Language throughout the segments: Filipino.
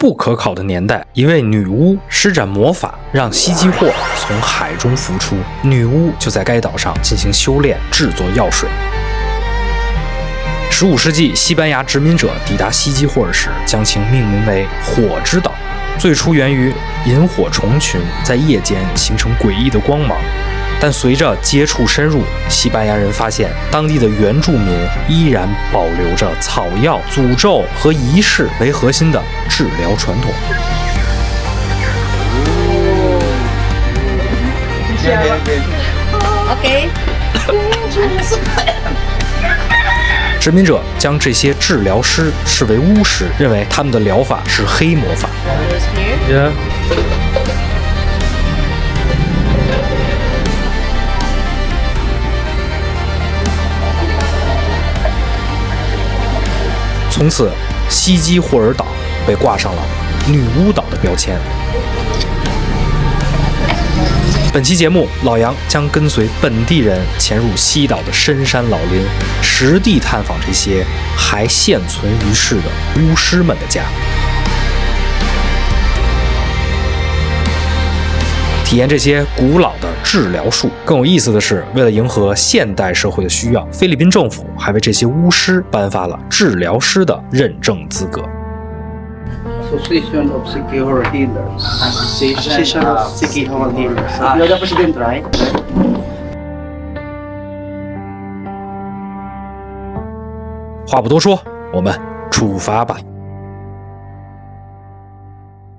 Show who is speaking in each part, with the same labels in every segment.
Speaker 1: 不可考的年代，一位女巫施展魔法，让西基霍尔从海中浮出。女巫就在该岛上进行修炼，制作药水。15世纪，西班牙殖民者抵达西基霍尔时，将其命名为火之岛。最初源于萤火虫群在夜间形成诡异的光芒，但随着接触深入，西班牙人发现当地的原住民依然保留着草药、诅咒和仪式为核心的治疗传统。
Speaker 2: OK。
Speaker 1: 殖民者将这些治疗师视为巫师，认为他们的疗法是黑魔法。从此，西基霍尔岛被挂上了女巫岛的标签。本期节目，老杨将跟随本地人潜入西岛的深山老林，实地探访这些还现存于世的巫师们的家，体验这些古老的治疗术。更有意思的是，为了迎合现代社会的需要，菲律宾政府还为这些巫师颁发了治疗师的认证资格。
Speaker 3: Association of Siquijor Healers.
Speaker 4: Association of Siquijor Healers. You're the president, right?
Speaker 1: 话不多说，我们出发吧。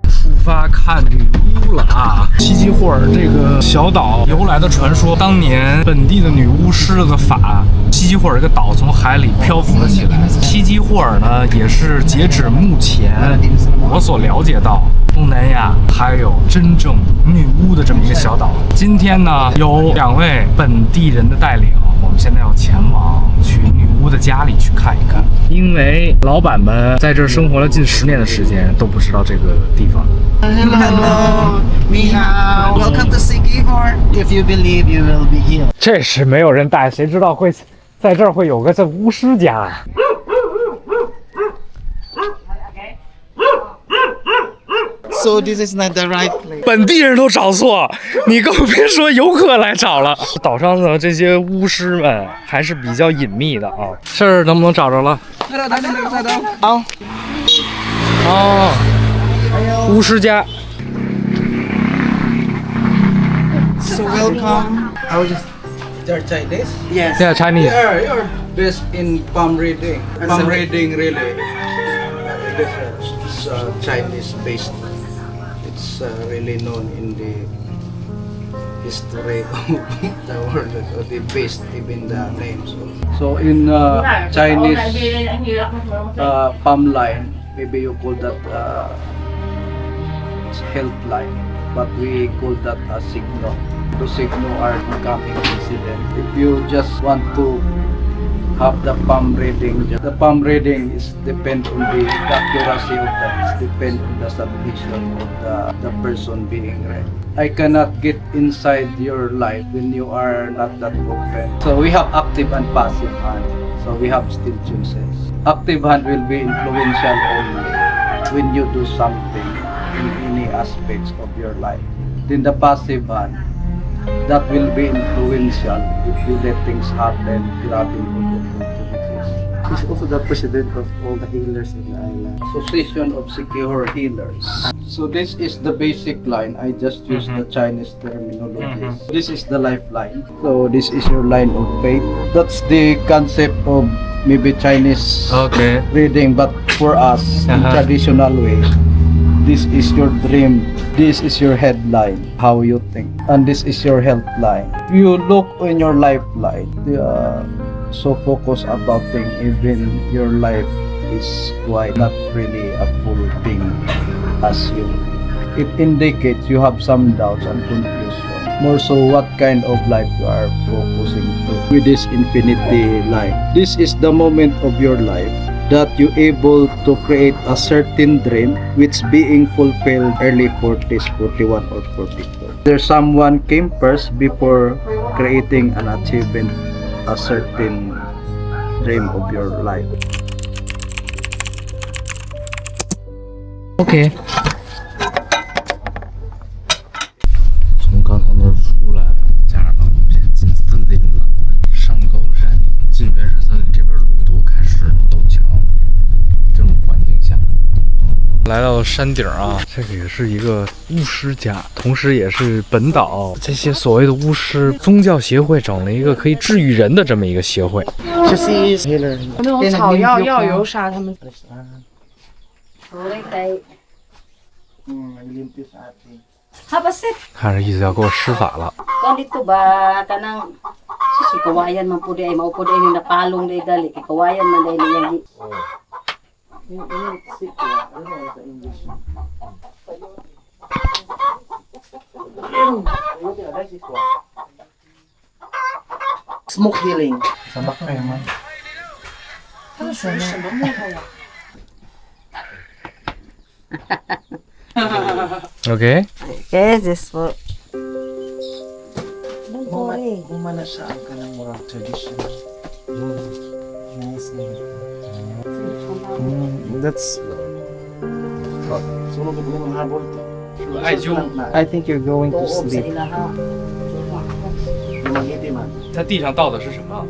Speaker 5: 出发看女巫了啊！西基霍尔这个小岛由来的传说，当年本地的女巫施了个法，西基霍尔这个岛从海里漂浮了起来。西基霍尔呢，也是截止目前我所了解到，东南亚还有真正女巫的这么一个小岛。今天呢，有2位本地人的带领，我们现在要前往去女巫的家里去看一看，因为老板们在这儿生活了近10年的时间，都不知道这个地方。
Speaker 4: Hello, ni hao. Welcome to Siquijor. If you believe, you will be healed.
Speaker 5: 这是没有人带，谁知道会在这儿会有个这巫师家啊
Speaker 4: ？So this is not the right place.
Speaker 5: 本地人都找错，你更别说游客来找了。岛上的这些巫师们还是比较隐秘的啊，这儿能不能找着了？哦，巫师家。
Speaker 4: So welcome.
Speaker 3: I was just. They're Chinese?
Speaker 4: Yes.
Speaker 5: Yeah, Chinese.
Speaker 3: You're best in palm reading. Palm reading, really. It's Chinese based. It's really known in the history of the world, or the based even the names. So in Chinese palm line, maybe you call that health line, but we call that a signal. To signal our coming incident. If you just want to have the palm reading is depend on the accuracy of that. It's depend on the submission of the person being read. I cannot get inside your life when you are not that open. So we have active and passive hand. So we have still choices. Active hand will be influential only when you do something in any aspects of your life. Then the passive hand, that will be influential if you let things happen, grabbing opportunities.
Speaker 4: He's also the president of all the healers in the island.
Speaker 3: Association of Siquijor Healers. So this is the basic line. I just use the Chinese terminology. This is the lifeline. So this is your line of faith. That's the concept of maybe Chinese reading, but for us, in traditional way, this is your dream. This is your headline, how you think. And this is your health line. You look in your lifeline, so focus about things, even your life is quite not really a full thing as you. It indicates you have some doubts and confusion. More so what kind of life you are focusing to with this infinity line. This is the moment of your life that you able to create a certain dream which being fulfilled early 40s, 41 or 42. There's someone came first before creating and achieving a certain dream of your life.
Speaker 1: OK。从刚才那儿出来，家人们，我们现在进森林了，上高山，进原始森林，这边路都开始陡峭。这种环境下，来到山顶啊，这个也是一个巫师家，同时也是本岛这些所谓的巫师宗教协会整了一个可以治愈人的这么一个协会。
Speaker 2: 那种草药、药油啥，他们。
Speaker 1: 看着意思要给我施法了。
Speaker 6: Kan dito ba kanang si kawayan man pud ay mao pud ay napalong day gali kay kawayan man day niyang
Speaker 4: Smoke healing.
Speaker 1: OK。
Speaker 6: Okay, this for
Speaker 4: Umana saan ka ng mga traditional. Nice name.
Speaker 1: That's
Speaker 4: Sunog ko ng habol to.
Speaker 1: 艾灸。
Speaker 4: I think you're going to
Speaker 6: tuom sa
Speaker 4: sleep.
Speaker 6: ilaha.
Speaker 4: Lumangiti man.
Speaker 1: 它地上倒的是什么？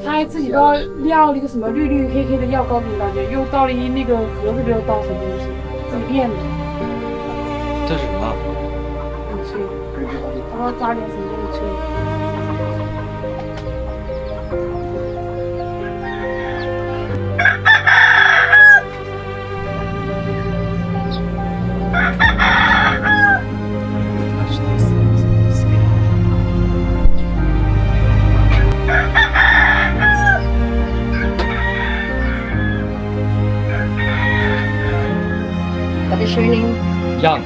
Speaker 2: 他还自己都要撂了一个什么绿绿黑黑的药膏给你感觉，又倒了一那个盒子里又倒什么东西，自己炼的，
Speaker 1: 这是什么？
Speaker 2: 很脆，不知道加点什么东西脆。
Speaker 6: What is your name?
Speaker 1: 让。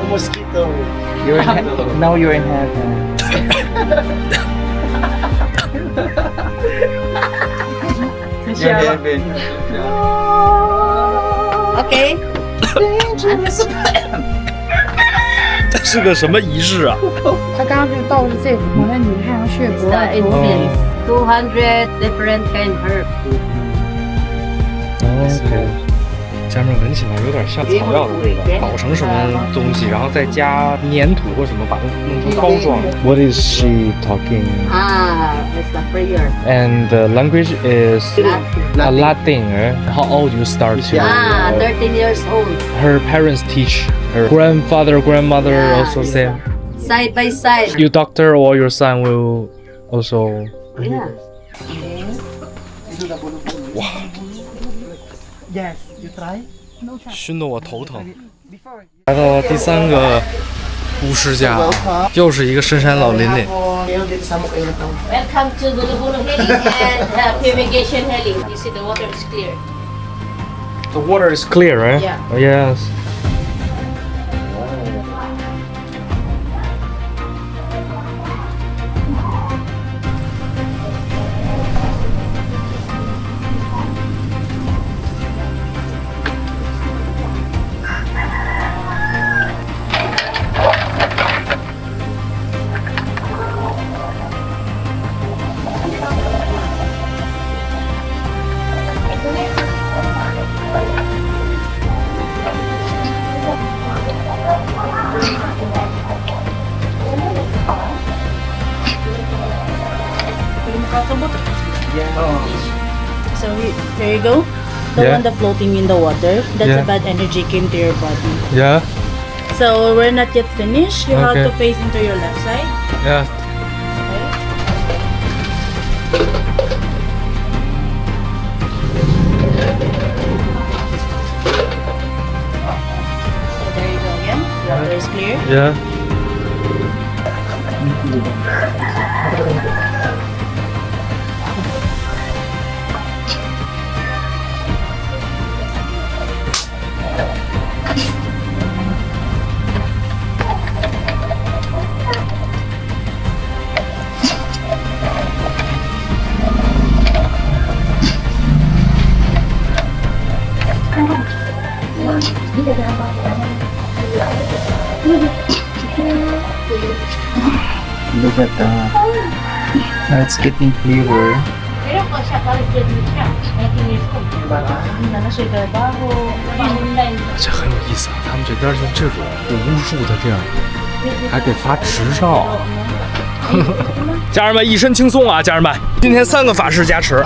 Speaker 4: Mosquito. Now you're in heaven.
Speaker 6: Okay.
Speaker 1: 这是个什么仪式啊？
Speaker 2: 他刚刚就倒的是这个，我那女太阳穴
Speaker 6: It's
Speaker 2: 不
Speaker 6: the
Speaker 2: 外
Speaker 6: incense. 200 different kind herb.
Speaker 1: OK。家人们闻起来有点像草药的味道，捣成什么东西，然后再加粘土或什么，把它弄成膏状。What is she talking?
Speaker 6: It's a prayer.
Speaker 1: And the language is Latin. How old you start to?
Speaker 6: 13 years old.
Speaker 1: Her parents teach. Her grandfather, grandmother
Speaker 6: Yeah,
Speaker 1: also say.
Speaker 6: Side by side.
Speaker 1: You doctor or your son will also.
Speaker 6: Yeah.
Speaker 4: Yes, you try.
Speaker 1: 熏得我头疼。来到了第三个巫师家，又是一个深山老林里。
Speaker 6: Welcome to Bulubulo Healing and Fumigation Healing. You see the water is clear.
Speaker 1: The water is clear, right?
Speaker 6: Yeah.
Speaker 1: Oh, yes.
Speaker 7: So there you go. The
Speaker 1: Yeah.
Speaker 7: one that floating in the water. That's
Speaker 1: Yeah.
Speaker 7: a bad energy came to your body.
Speaker 1: Yeah.
Speaker 7: So we're not yet finished. You have
Speaker 1: Okay.
Speaker 7: to face into your left side.
Speaker 1: Yeah.
Speaker 7: So there you go again. Water is clear.
Speaker 1: Yeah.
Speaker 4: Look at that. Now it's getting clearer.
Speaker 7: Diba? Na na siya trabaho. Online.
Speaker 5: 而且很有意思啊，他们这边就这种无数的地儿，还给发执照。家人们一身轻松啊，家人们，今天3个法师加持。